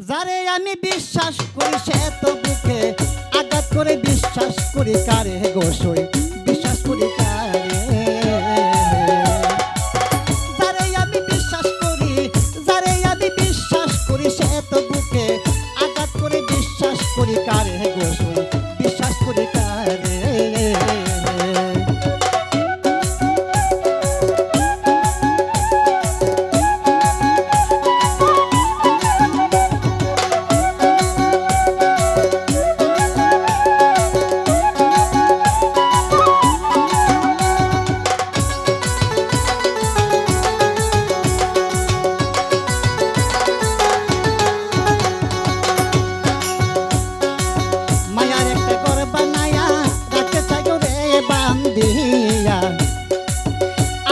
যারে আমি বিশ্বাস করি সে তো বুকে আঘাত করে, বিশ্বাস করি কারে গোসই, বিশ্বাস করি কারে। যারে আমি বিশ্বাস করি, যারে আমি বিশ্বাস করি সে তো বুকে আঘাত করে, বিশ্বাস করি কারে গোসই, বিশ্বাস করি কারে।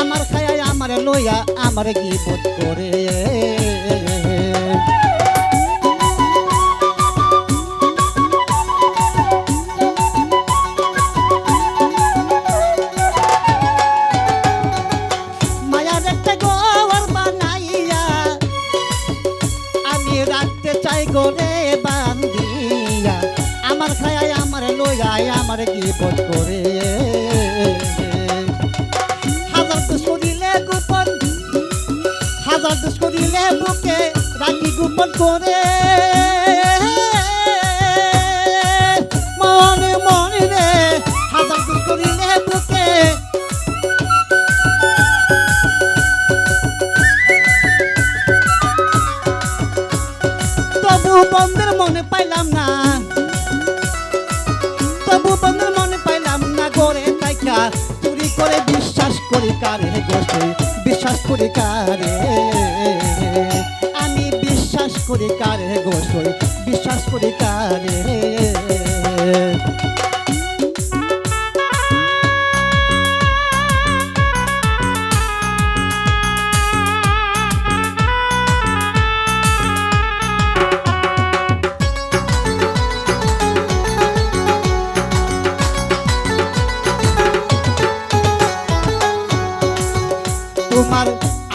আমার খায় আমার লইয়া আমার গীবত করে, মায়ার একটা ঘর বানাইয়া আমি রাখতে চাই গোরে বান্ধিয়া। আমার খায় আমার লইয়া আমার গীবত করে, হাজার দোষ করিলে বুকে রাখি গোপন করে। মনে মনে রে হাজার দোষ করিলে বুকে, তবু বন্ধের মনে পাইলাম না, তবু বন্ধের মনে পাইলাম না গড়ে তাইকা চুরি করে। বিশ্বাস করি কারে গোসই, বিশ্বাস করি কারে। আমি বিশ্বাস করি কারে গোসই, বিশ্বাস করি কারে। তোমার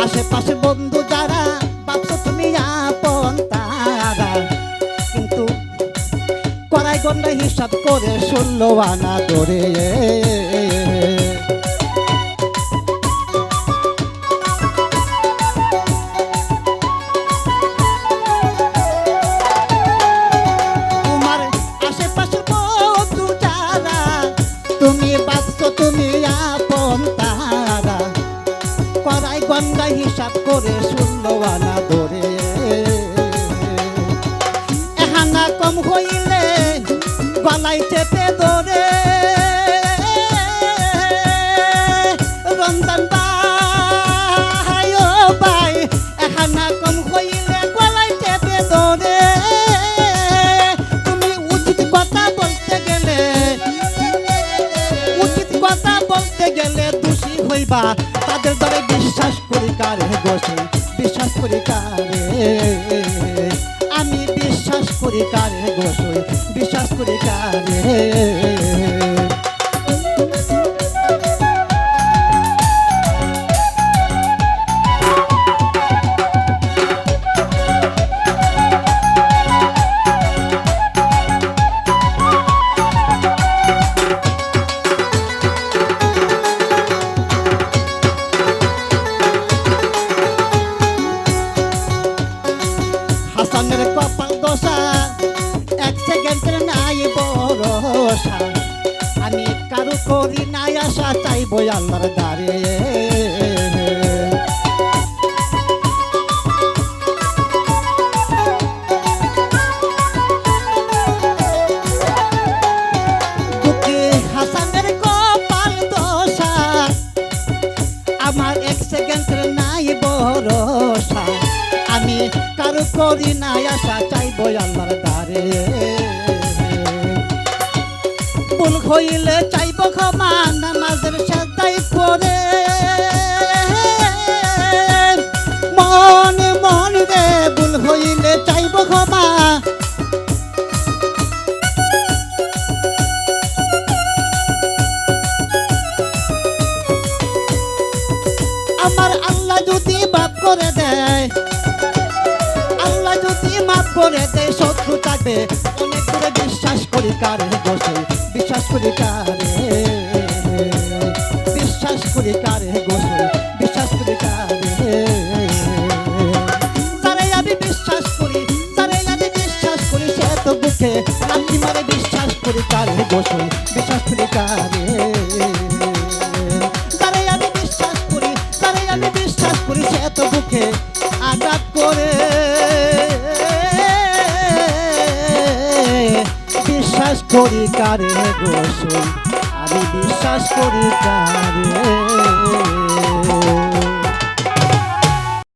আশেপাশে বন্ধু যারা ভাবছো তুমি আপন তারা, কিন্তু কড়াই গন্ডা হিসাব করে 16 আনা ধরে। তোমার আশেপাশে বন্ধু যারা তুমি ভাবছো তুমি আপন তারা, কড়াই গন্ডা হিসাব করে 16 আনা ধরে। এহানা কম হইলে গলায় চেপে ধরে। রমজান ভাই ও ভাই, এহানা কম হইলে গলায় চেপে ধরে। তুমি উচিত কথা বলতে গেলে, উচিত কথা বলতে গেলে দোষী হইবা তাদের দ্বারা। বিশ্বাস করি কারে গোসই, বিশ্বাস করি কারে। আমি বিশ্বাস করি কারে গোসই, বিশ্বাস করি কারে। হাসানের কপাল দশা, এক সেকেন্ডের নাই ভরসা। আমি কারো করি নাই আশা, চাইবো আল্লাহর দ্বারে। হাসানের কপাল দশা, আমার এক সেকেন্ডের নাই ভরসা। আমি কারো করি নাই আশা, চাইবো আল্লাহর দ্বারে। ভুল হইলে চাইবো ক্ষমা, নামাজের সাজদায় পড়ে। মনে মনে রে ভুল হইলে চাইবো ক্ষমা। আমার আল্লাহ যদি মাফ করে দেয়, আল্লাহ যদি মাফ করে দে শত্রু থাকবে অনেক দূরে বিশ্বাস করি কারে গোসল বিশ্বাস করি কারে বিশ্বাস করি কারে গোসল বিশ্বাস করি কারে যারে আমি বিশ্বাস করি যারে আমি বিশ্বাস করি সে তো বুকে লাথি মারে বিশ্বাস করি কারে গোসল বিশ্বাস করি কারে যারে আমি বিশ্বাস করি যারে আমি বিশ্বাস করি সে তো বুকে আঘাত করে বিশ্বাস করি কারে গোসল আমি বিশ্বাস করি কারে